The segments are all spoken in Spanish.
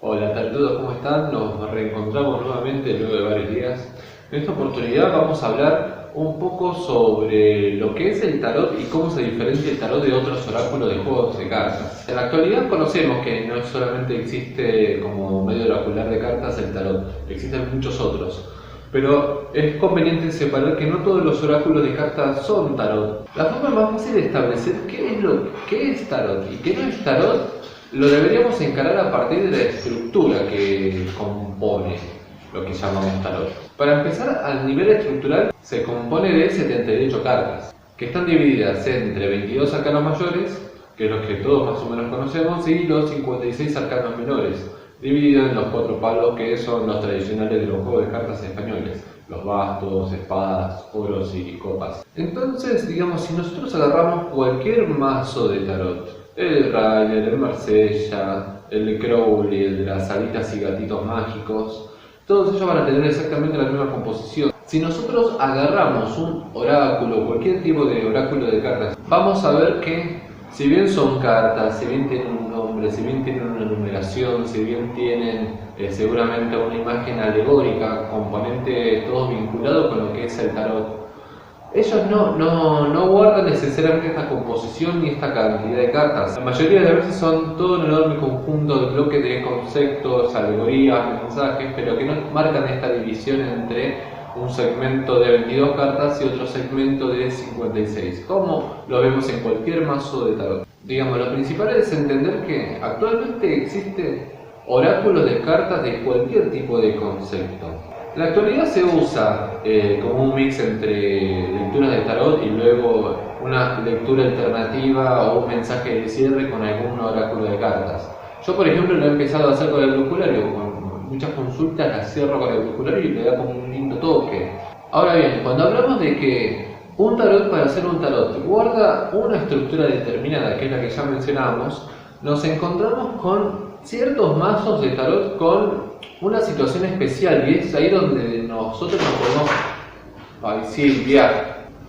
Hola a todos, ¿cómo están? Nos reencontramos nuevamente luego de varios días. En esta oportunidad vamos a hablar un poco sobre lo que es el tarot y cómo se diferencia el tarot de otros oráculos de juegos de cartas. En la actualidad conocemos que no solamente existe como medio oracular de cartas el tarot, existen muchos otros. Pero es conveniente separar que no todos los oráculos de cartas son tarot. La forma más fácil de establecer qué es tarot y qué no es tarot lo deberíamos encarar a partir de la estructura que compone lo que llamamos tarot. Para empezar, a nivel estructural se compone de 78 cartas, que están divididas entre 22 arcanos mayores, que es los que todos más o menos conocemos, y los 56 arcanos menores, divididos en los 4 palos que son los tradicionales de los juegos de cartas españoles: los bastos, espadas, oros y copas. Entonces, digamos, si nosotros agarramos cualquier mazo de tarot, el Rider, el Marsella, el Crowley, el de las alitas y gatitos mágicos, todos ellos van a tener exactamente la misma composición. Si nosotros agarramos un oráculo, cualquier tipo de oráculo de cartas, vamos a ver que si bien son cartas, si bien tienen un nombre, si bien tienen una numeración, si bien tienen seguramente una imagen alegórica, componente todo vinculado con lo que es el tarot, ellos no guardan necesariamente esta composición ni esta cantidad de cartas. La mayoría de las veces son todo un enorme conjunto de bloques de conceptos, alegorías, mensajes, pero que no marcan esta división entre un segmento de 22 cartas y otro segmento de 56, como lo vemos en cualquier mazo de tarot. Digamos, lo principal es entender que actualmente existen oráculos de cartas de cualquier tipo de concepto. En la actualidad se usa como un mix entre lecturas de tarot y luego una lectura alternativa o un mensaje de cierre con algún oráculo de cartas. Yo, por ejemplo, lo he empezado a hacer con el brujulario, con muchas consultas las cierro con el brujulario y le da como un lindo toque. Ahora bien, cuando hablamos de que un tarot, para hacer un tarot, guarda una estructura determinada, que es la que ya mencionamos, nos encontramos con ciertos mazos de tarot con una situación especial, y es ahí donde nosotros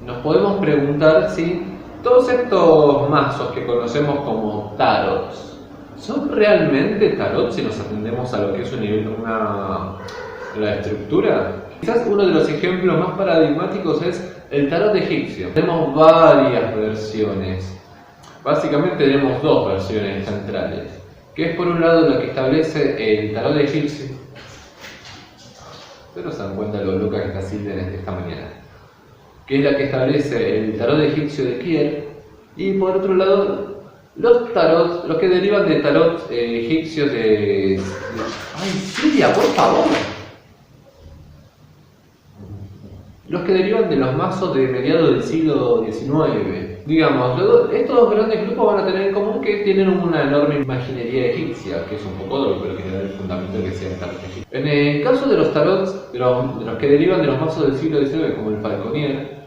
nos podemos preguntar si todos estos mazos que conocemos como tarots son realmente tarot si nos atendemos a lo que es un nivel, la estructura. Quizás uno de los ejemplos más paradigmáticos es el tarot egipcio. Tenemos varias versiones, básicamente tenemos dos versiones centrales, que es por un lado la que establece el tarot egipcio, pero se dan cuenta lo loca que está Silvia esta mañana, que es la que establece el tarot egipcio de Kier, y por otro lado los tarots, los que derivan de tarot egipcios de... ¡Ay, Silvia, por favor! Los que derivan de los mazos de mediados del siglo XIX. Digamos, estos dos grandes grupos van a tener en común que tienen una enorme imaginería egipcia, que es un poco obvio, pero que le da el fundamento que sea el tarot egipcio. En el caso de los tarots, de los que derivan de los mazos del siglo XIX, como el Falconier,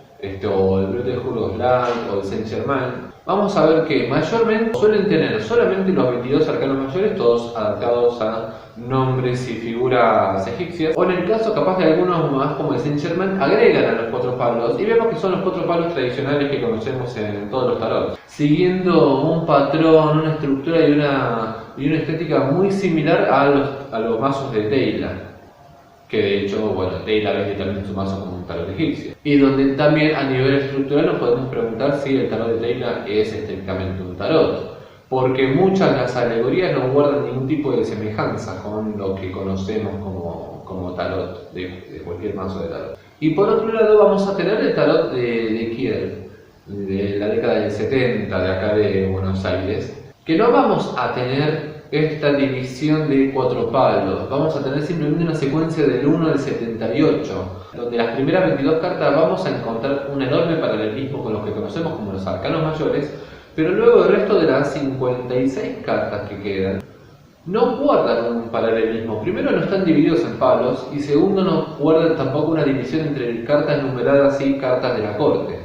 o el Brut de Jurgosland, o el Saint Germain, vamos a ver que mayormente suelen tener solamente los 22 arcanos mayores, todos adaptados a nombres y figuras egipcias, o en el caso capaz de algunos más como el Saint Germain agregan a los 4 palos, y vemos que son los 4 palos tradicionales que conocemos en todos los tarots, siguiendo un patrón, una estructura y una estética muy similar a los mazos de Teila, que de hecho, bueno, Teila vende también su mazo como un tarot egipcio, y donde también a nivel estructural nos podemos preguntar si el tarot de Teila es estrictamente un tarot, porque muchas de las alegorías no guardan ningún tipo de semejanza con lo que conocemos como tarot de cualquier mazo de tarot. Y por otro lado vamos a tener el tarot de Kier, de la década del 70, de acá de Buenos Aires, que no vamos a tener esta división de 4 palos, vamos a tener simplemente una secuencia del 1 al 78, donde las primeras 22 cartas vamos a encontrar un enorme paralelismo con los que conocemos como los arcanos mayores, pero luego el resto de las 56 cartas que quedan no guardan un paralelismo. Primero, no están divididos en palos, y segundo, no guardan tampoco una división entre cartas numeradas y cartas de la corte.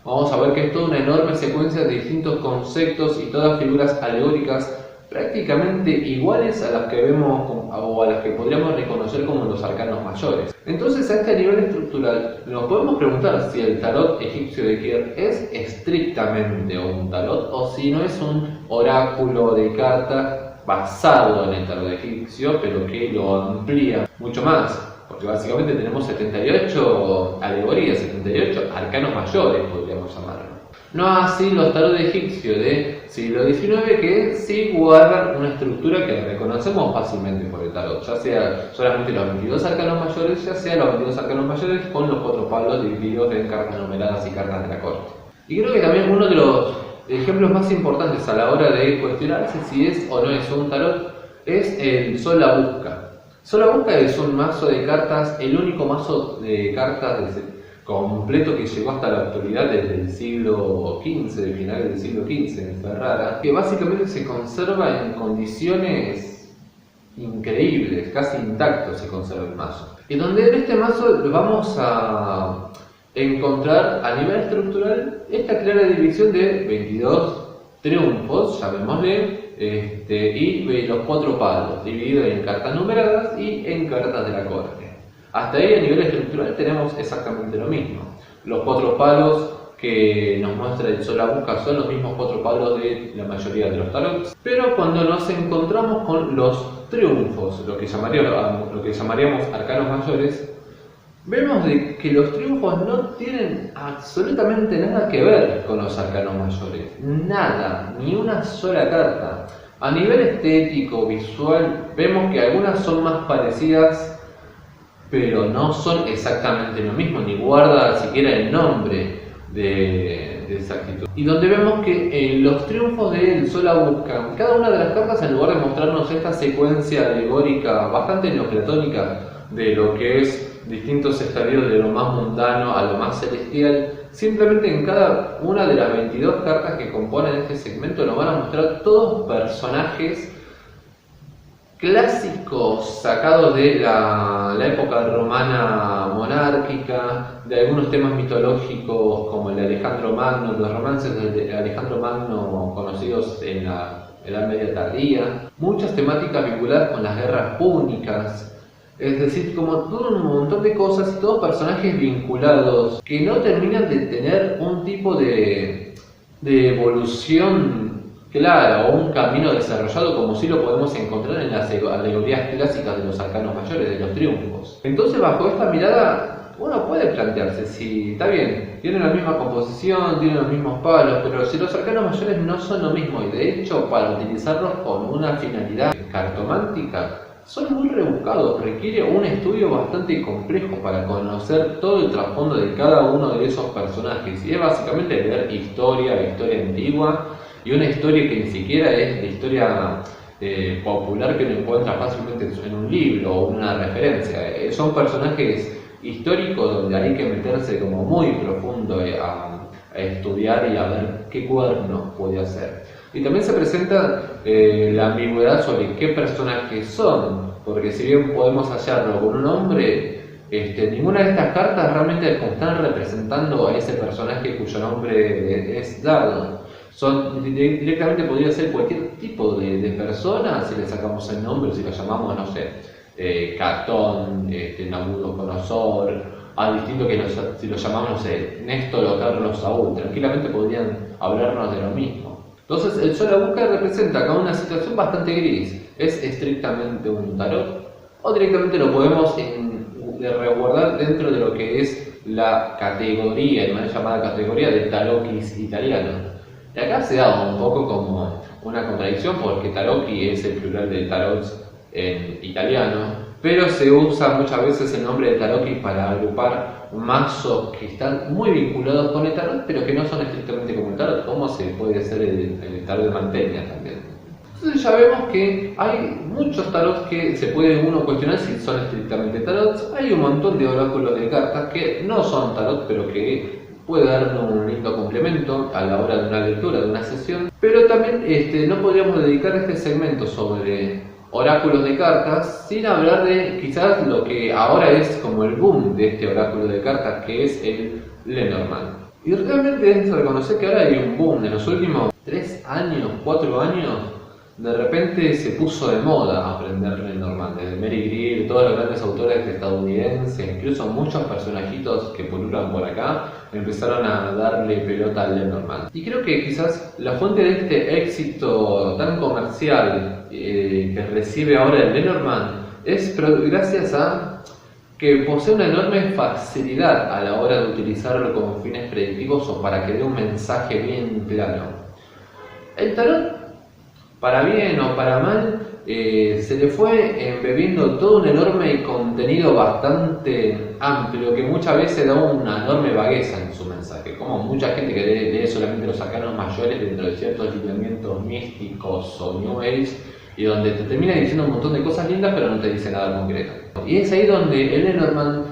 Vamos a ver que es toda una enorme secuencia de distintos conceptos y todas figuras alegóricas prácticamente iguales a las que vemos o a las que podríamos reconocer como los arcanos mayores. Entonces, a este nivel estructural nos podemos preguntar si el tarot egipcio de Kir es estrictamente un tarot o si no es un oráculo de cartas basado en el tarot egipcio, pero que lo amplía mucho más. Porque básicamente tenemos 78 alegorías, 78 arcanos mayores, podríamos llamarlo. No así los tarot egipcios de siglo XIX, que sí guardan una estructura que reconocemos fácilmente por el tarot, ya sea solamente los 22 arcanos mayores, ya sea los 22 arcanos mayores con los 4 palos divididos en cartas numeradas y cartas de la corte. Y creo que también uno de los ejemplos más importantes a la hora de cuestionarse si es o no es un tarot es el Sol la Busca. Sol la Busca es un mazo de cartas, el único mazo de cartas completo que llegó hasta la actualidad desde el siglo XV, del final del siglo XV en Ferrara, que básicamente se conserva en condiciones increíbles, casi intacto se conserva el mazo. Y donde en este mazo vamos a encontrar a nivel estructural esta clara división de 22 triunfos, llamémosle, y los 4 palos, divididos en cartas numeradas y en cartas de la corte. Hasta ahí a nivel estructural tenemos exactamente lo mismo. Los 4 palos que nos muestra el Sol la Busca son los mismos 4 palos de la mayoría de los tarots, pero cuando nos encontramos con los triunfos, lo que llamaríamos arcanos mayores, vemos que los triunfos no tienen absolutamente nada que ver con los arcanos mayores. Nada, ni una sola carta. A nivel estético, visual, vemos que algunas son más parecidas, pero no son exactamente lo mismo, ni guarda siquiera el nombre de exactitud. Y donde vemos que los triunfos del Sol la Busca, cada una de las cartas, en lugar de mostrarnos esta secuencia alegórica bastante neoplatónica de lo que es distintos estadios de lo más mundano a lo más celestial, simplemente en cada una de las 22 cartas que componen este segmento nos van a mostrar todos personajes clásicos sacados de la época romana monárquica, de algunos temas mitológicos como el de Alejandro Magno, los romances de Alejandro Magno conocidos en la Edad Media tardía, muchas temáticas vinculadas con las guerras púnicas. Es decir, como todo un montón de cosas y todos personajes vinculados que no terminan de tener un tipo de evolución clara o un camino desarrollado como si lo podemos encontrar en las alegorías clásicas de los arcanos mayores, de los triunfos. Entonces, bajo esta mirada, uno puede plantearse si, está bien, tienen la misma composición, tienen los mismos palos, pero si los arcanos mayores no son lo mismo y de hecho para utilizarlos con una finalidad cartomántica, son muy rebuscados, requiere un estudio bastante complejo para conocer todo el trasfondo de cada uno de esos personajes. Y es básicamente leer historia antigua y una historia que ni siquiera es de historia popular que uno encuentra fácilmente en un libro o una referencia. Son personajes históricos donde hay que meterse como muy profundo a estudiar y a ver qué cuadernos puede hacer. Y también se presenta la ambigüedad sobre qué personajes son, porque si bien podemos hallarlo con un nombre, ninguna de estas cartas realmente están representando a ese personaje cuyo nombre es dado. Directamente podría ser cualquier tipo de persona, si le sacamos el nombre, si lo llamamos, no sé, Catón, Nabucodonosor, distinto que si lo llamamos, no sé, Néstor o Carlos Saúl, tranquilamente podrían hablarnos de lo mismo. Entonces, el Sol la Busca representa acá una situación bastante gris. ¿Es estrictamente un tarot? ¿O directamente lo podemos resguardar dentro de lo que es la categoría, la mal llamada categoría del tarokis italiano? Y acá se da un poco como una contradicción, porque tarocchi es el plural de tarots en italiano, pero se usa muchas veces el nombre de tarocchi para agrupar mazos que están muy vinculados con el tarot, pero que no son estrictamente como el tarot, como se puede ser el tarot de Mantegna también. Entonces ya vemos que hay muchos tarots que se puede uno cuestionar si son estrictamente tarots. Hay un montón de oráculos de cartas que no son tarot, pero que puede darnos un lindo complemento a la hora de una lectura, de una sesión. Pero también no podríamos dedicar este segmento sobre oráculos de cartas sin hablar de quizás lo que ahora es como el boom de este oráculo de cartas, que es el Lenormand. Y realmente es reconocer que ahora hay un boom en los últimos 3 años, 4 años, de repente se puso de moda aprender Lenormand, desde Mary Greer, todos los grandes autores estadounidenses, incluso muchos personajitos que pululan por acá, empezaron a darle pelota al Lenormand. Y creo que quizás la fuente de este éxito tan comercial que recibe ahora el Lenormand es gracias a que posee una enorme facilidad a la hora de utilizarlo con fines predictivos o para que dé un mensaje bien claro. El tarot, para bien o para mal, se le fue embebiendo todo un enorme contenido bastante amplio que muchas veces da una enorme vagueza en su mensaje, como mucha gente que lee solamente los arcanos mayores dentro de ciertos lineamientos místicos o New Age, y donde te termina diciendo un montón de cosas lindas pero no te dice nada concreto. Y es ahí donde el Lenormand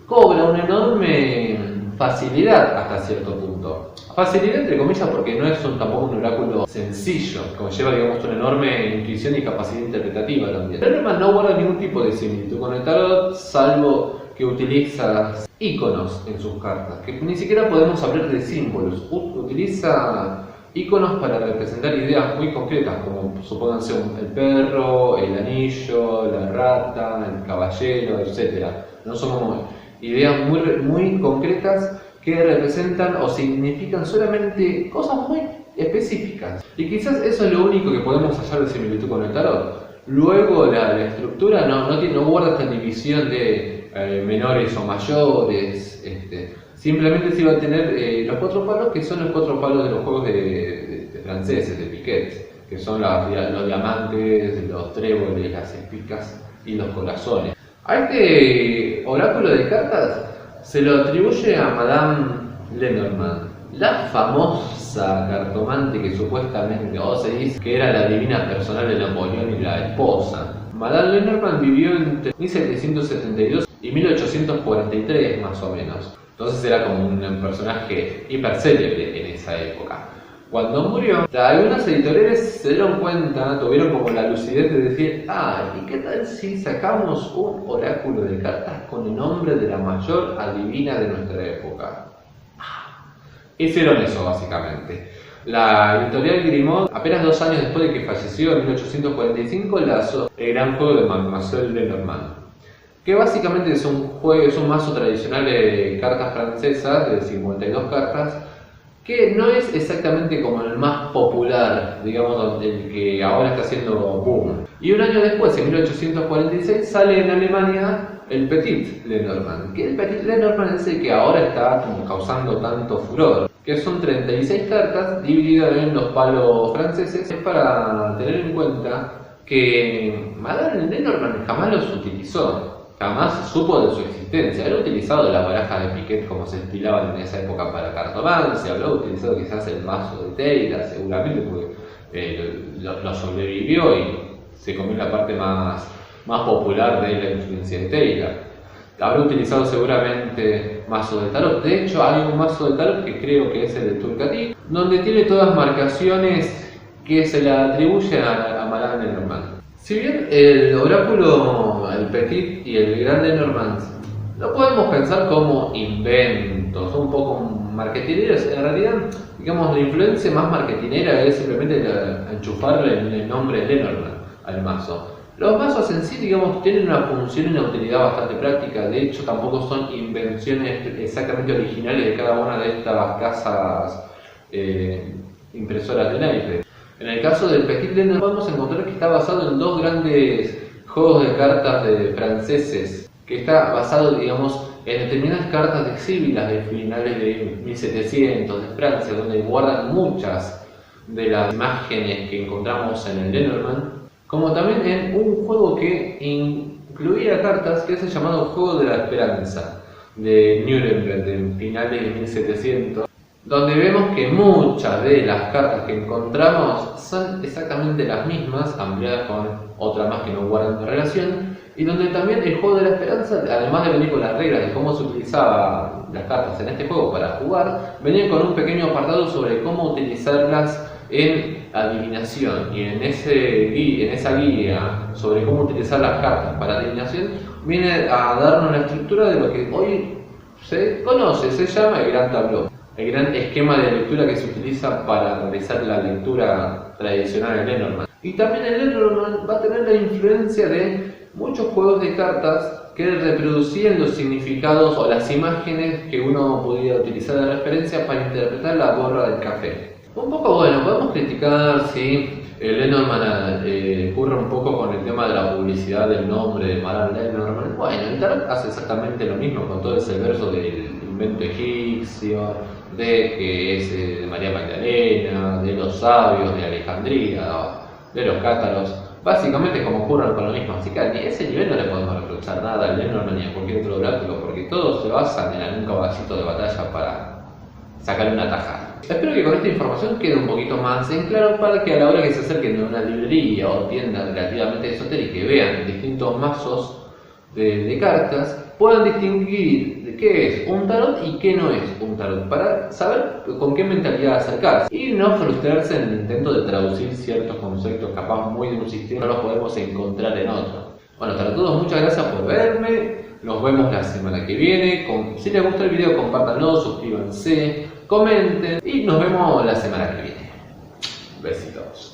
cobra una enorme facilidad hasta cierto punto. Facilidad entre comillas porque no es tampoco un oráculo sencillo, conlleva digamos una enorme intuición y capacidad interpretativa también. El Lenormand no guarda ningún tipo de similitud con el tarot, salvo que utiliza iconos en sus cartas, que ni siquiera podemos hablar de símbolos, utiliza iconos para representar ideas muy concretas, como supónganse el perro, el anillo, la rata, el caballero, etc. No son como ideas muy concretas que representan o significan solamente cosas muy específicas. Y quizás eso es lo único que podemos hallar de similitud con el tarot. Luego la estructura no guarda esta división de menores o mayores. Simplemente se iba a tener los 4 palos, que son los 4 palos de los juegos de franceses, de piquet, que son los diamantes, los tréboles, las espicas y los corazones. A este oráculo de cartas se lo atribuye a Madame Lenormand, la famosa cartomante que supuestamente se dice que era la divina personal de Napoleón y la esposa. Madame Lenormand vivió entre 1772 y 1843 más o menos. Entonces era como un personaje hiper célebre en esa época. Cuando murió, algunos editoriales se dieron cuenta, tuvieron como la lucidez de decir: ¿y qué tal si sacamos un oráculo de cartas con el nombre de la mayor adivina de nuestra época? Hicieron eso básicamente. La editorial Grimaud, apenas 2 años después de que falleció en 1845, lanzó el gran juego de Mademoiselle Lenormand, que básicamente es un mazo tradicional de cartas francesas de 52 cartas, que no es exactamente como el más popular, digamos, el que ahora está haciendo boom. Y un año después, en 1846, sale en Alemania el Petit Lenormand, que el Petit Lenormand es el que ahora está como causando tanto furor, que son 36 cartas divididas en los palos franceses. Es para tener en cuenta que Madame Lenormand jamás los utilizó. Jamás supo de su existencia. Él ha utilizado las barajas de piquet como se estilaban en esa época para cartomancia, habrá utilizado quizás el mazo de Taylor, seguramente porque lo sobrevivió y se comió la parte más popular de la influencia de Taylor. Habrá utilizado seguramente mazo de tarot. De hecho, hay un mazo de tarot que creo que es el de Turcaty, donde tiene todas marcaciones que se le atribuyen a Madame Lenormand. Si bien el oráculo, el Petit y el Gran Lenormand lo podemos pensar como inventos, un poco marketineros, en realidad, digamos, la influencia más marketinera es simplemente enchufarle el nombre de Lenormand al mazo. Los mazos en sí, digamos, tienen una función y una utilidad bastante práctica. De hecho, tampoco son invenciones exactamente originales de cada una de estas casas impresoras de naipes. En el caso del Petit Lenormand podemos encontrar que está basado en 2 grandes juegos de cartas de franceses, que está basado, digamos, en determinadas cartas de síbilas de finales de 1700 de Francia, donde guardan muchas de las imágenes que encontramos en el Lenormand, como también en un juego que incluía cartas que es el llamado Juego de la Esperanza de Nuremberg de finales de 1700, donde vemos que muchas de las cartas que encontramos son exactamente las mismas, ampliadas con otra más que no guardan relación, y donde también el Juego de la Esperanza, además de venir con las reglas de cómo se utilizaban las cartas en este juego para jugar, venía con un pequeño apartado sobre cómo utilizarlas en adivinación, y en esa guía sobre cómo utilizar las cartas para adivinación viene a darnos la estructura de lo que hoy se conoce, se llama el Gran Tableau, el gran esquema de lectura que se utiliza para realizar la lectura tradicional de Lenormand. Y también el Lenormand va a tener la influencia de muchos juegos de cartas que reproducían los significados o las imágenes que uno podía utilizar de referencia para interpretar la borra del café. Un poco bueno, podemos criticar si el Lenormand ocurre un poco con el tema de la publicidad del nombre de Madame Lenormand. Bueno, el tarot hace exactamente lo mismo con todo ese verso del invento egipcio, de que es de María Magdalena, de los sabios de Alejandría, de los cátaros. Básicamente como ocurren con lo mismo, así que a ese nivel no le podemos reprochar nada al Lenormand ni a cualquier otro oráculo, porque todos se basan en un caballito de batalla para sacar una tajada. Espero que con esta información quede un poquito más en claro para que a la hora que se acerquen a una librería o tienda relativamente esotérica y vean distintos mazos de cartas, puedan distinguir de qué es un tarot y qué no es un tarot, para saber con qué mentalidad acercarse y no frustrarse en el intento de traducir ciertos conceptos capaz muy de un sistema, no los podemos encontrar en otro. Bueno, para todos, muchas gracias por verme, nos vemos la semana que viene. Si les gustó el video, compártanlo, suscríbanse, comenten y nos vemos la semana que viene. Besitos.